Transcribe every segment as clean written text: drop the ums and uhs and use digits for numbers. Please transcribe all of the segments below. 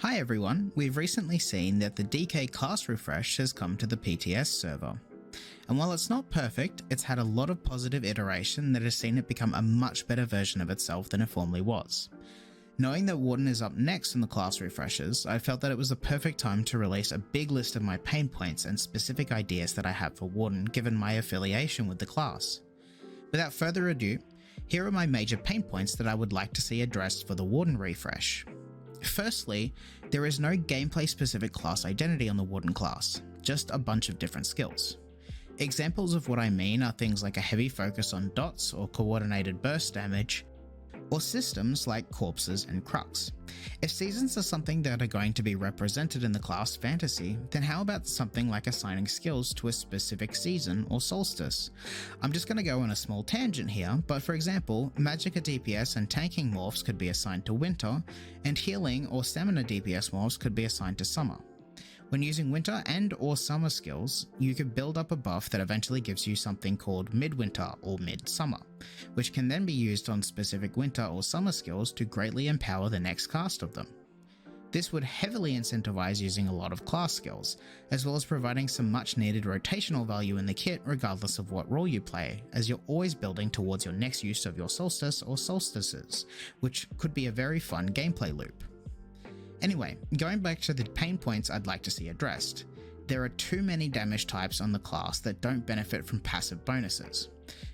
Hi everyone, we've recently seen that the DK class refresh has come to the PTS server. And while it's not perfect, it's had a lot of positive iteration that has seen it become a much better version of itself than it formerly was. Knowing that Warden is up next in the class refreshes, I felt that it was the perfect time to release a big list of my pain points and specific ideas that I have for Warden given my affiliation with the class. Without further ado, here are my major pain points that I would like to see addressed for the Warden refresh. Firstly, there is no gameplay specific class identity on the Warden class, just a bunch of different skills. Examples of what I mean are things like a heavy focus on dots or coordinated burst damage, or systems like corpses and crux. If seasons are something that are going to be represented in the class fantasy, then how about something like assigning skills to a specific season or solstice? I'm just going to go on a small tangent here, but for example, Magicka DPS and tanking morphs could be assigned to winter, and healing or stamina DPS morphs could be assigned to summer. When using winter and or summer skills, you could build up a buff that eventually gives you something called midwinter or midsummer, which can then be used on specific winter or summer skills to greatly empower the next cast of them. This would heavily incentivize using a lot of class skills, as well as providing some much needed rotational value in the kit regardless of what role you play, as you're always building towards your next use of your solstice or solstices, which could be a very fun gameplay loop. Anyway, going back to the pain points I'd like to see addressed, there are too many damage types on the class that don't benefit from passive bonuses.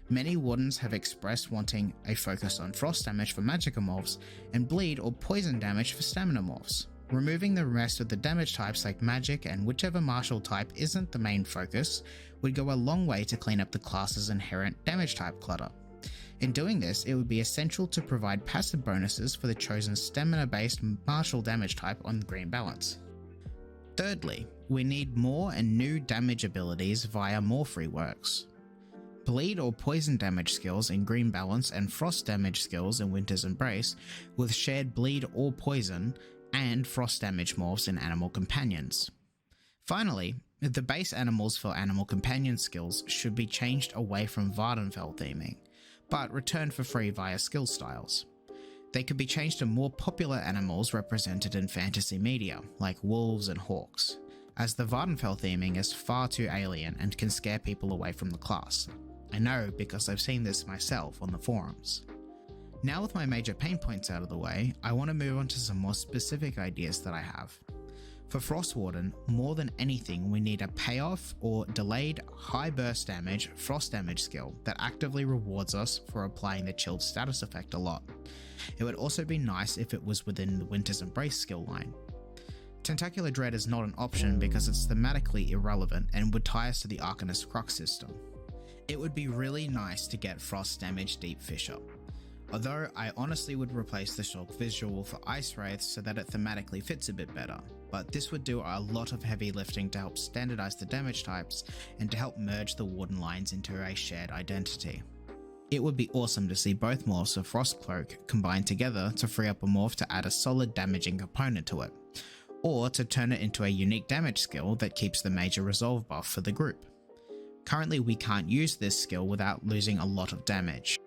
Many Wardens have expressed wanting a focus on frost damage for Magicka morphs and bleed or poison damage for stamina morphs. Removing the rest of the damage types like magic and whichever martial type isn't the main focus would go a long way to clean up the class's inherent damage type clutter. In doing this, it would be essential to provide passive bonuses for the chosen stamina-based martial damage type on green balance. Thirdly, we need more and new damage abilities via morph reworks. Bleed or poison damage skills in green balance and frost damage skills in winter's embrace, with shared bleed or poison and frost damage morphs in animal companions. Finally, the base animals for animal companion skills should be changed away from Vardenfell theming, but returned for free via skill styles. They could be changed to more popular animals represented in fantasy media, like wolves and hawks, as the Vardenfell theming is far too alien and can scare people away from the class. I know because I've seen this myself on the forums. Now with my major pain points out of the way, I want to move on to some more specific ideas that I have. For Frost Warden, more than anything we need a payoff or delayed high burst damage frost damage skill that actively rewards us for applying the chilled status effect a lot. It would also be nice if it was within the Winter's Embrace skill line. Tentacular Dread is not an option because it's thematically irrelevant and would tie us to the Arcanist Crux system. It would be really nice to get frost damage Deep Fissure. Although I honestly would replace the shock visual for Ice Wraiths so that it thematically fits a bit better, but this would do a lot of heavy lifting to help standardize the damage types and to help merge the Warden lines into a shared identity. It would be awesome to see both morphs of Frostcloak combined together to free up a morph to add a solid damaging component to it, or to turn it into a unique damage skill that keeps the major resolve buff for the group. Currently we can't use this skill without losing a lot of damage.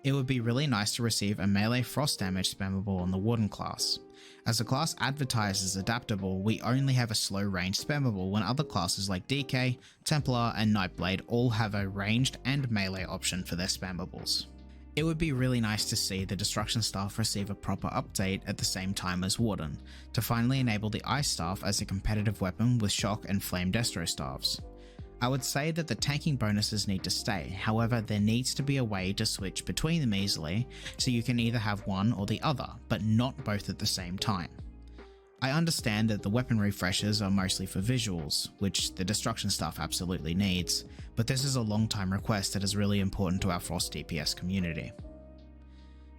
It would be really nice to receive a melee frost damage spammable on the Warden class. As the class advertised as adaptable, we only have a slow range spammable when other classes like DK, Templar and Nightblade all have a ranged and melee option for their spammables. It would be really nice to see the Destruction Staff receive a proper update at the same time as Warden, to finally enable the Ice Staff as a competitive weapon with Shock and Flame Destro Staffs. I would say that the tanking bonuses need to stay, however there needs to be a way to switch between them easily so you can either have one or the other, but not both at the same time. I understand that the weapon refreshes are mostly for visuals, which the Destruction Staff absolutely needs, but this is a long time request that is really important to our Frost DPS community.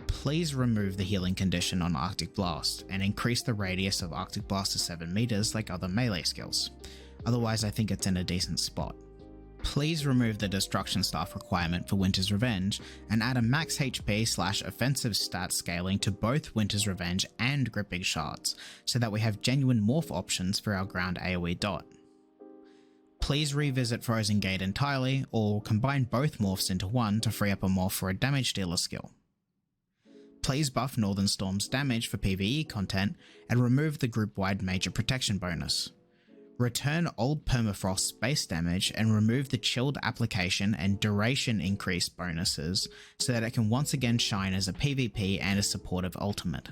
Please remove the healing condition on Arctic Blast and increase the radius of Arctic Blast to 7 meters like other melee skills. Otherwise I think it's in a decent spot. Please remove the Destruction Staff requirement for Winter's Revenge and add a max HP/offensive stat scaling to both Winter's Revenge and Gripping Shards so that we have genuine morph options for our ground AoE dot. Please revisit Frozen Gate entirely or combine both morphs into one to free up a morph for a damage dealer skill. Please buff Northern Storm's damage for PvE content and remove the group-wide major protection bonus. Return old Permafrost's base damage and remove the chilled application and duration increase bonuses so that it can once again shine as a PvP and a supportive ultimate.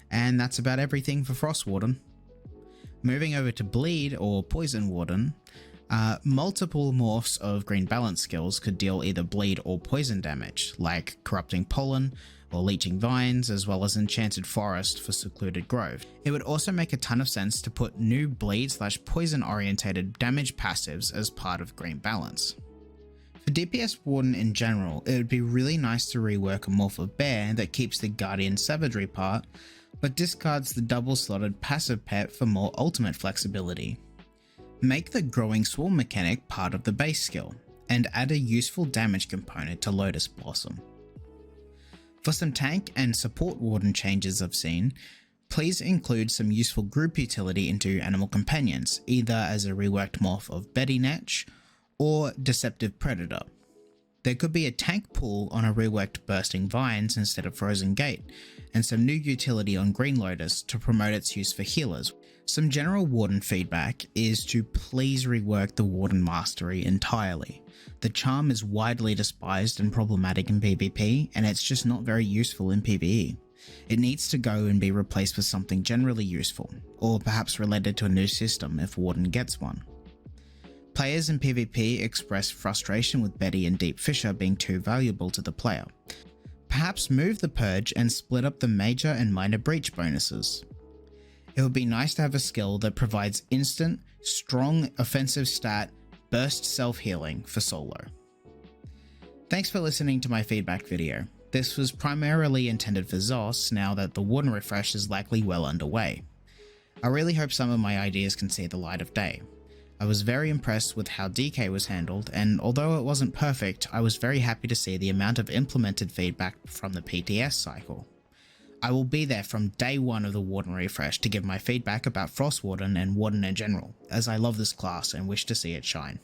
And that's about everything for Frost Warden. Moving over to Bleed or Poison Warden, multiple morphs of Green Balance skills could deal either bleed or poison damage, like Corrupting Pollen or Leeching Vines, as well as Enchanted Forest for Secluded Grove. It would also make a ton of sense to put new bleed/poison orientated damage passives as part of Green Balance. For DPS Warden in general, it would be really nice to rework a morph of Bear that keeps the Guardian Savagery part, but discards the double-slotted passive pet for more ultimate flexibility. Make the Growing Swarm mechanic part of the base skill, and add a useful damage component to Lotus Blossom. For some tank and support Warden changes I've seen, please include some useful group utility into Animal Companions, either as a reworked morph of Betty Netch or Deceptive Predator. There could be a tank pull on a reworked Bursting Vines instead of Frozen Gate, and some new utility on Green Lotus to promote its use for healers. Some general Warden feedback is to please rework the Warden Mastery entirely. The charm is widely despised and problematic in PvP, and it's just not very useful in PvE. It needs to go and be replaced with something generally useful, or perhaps related to a new system if Warden gets one. Players in PvP express frustration with Betty and Deep Fissure being too valuable to the player. Perhaps move the Purge and split up the major and minor breach bonuses. It would be nice to have a skill that provides instant, strong offensive stat, burst self-healing for solo. Thanks for listening to my feedback video. This was primarily intended for Zos now that the Warden refresh is likely well underway. I really hope some of my ideas can see the light of day. I was very impressed with how DK was handled, and although it wasn't perfect, I was very happy to see the amount of implemented feedback from the PTS cycle. I will be there from day one of the Warden refresh to give my feedback about Frost Warden and Warden in general, as I love this class and wish to see it shine.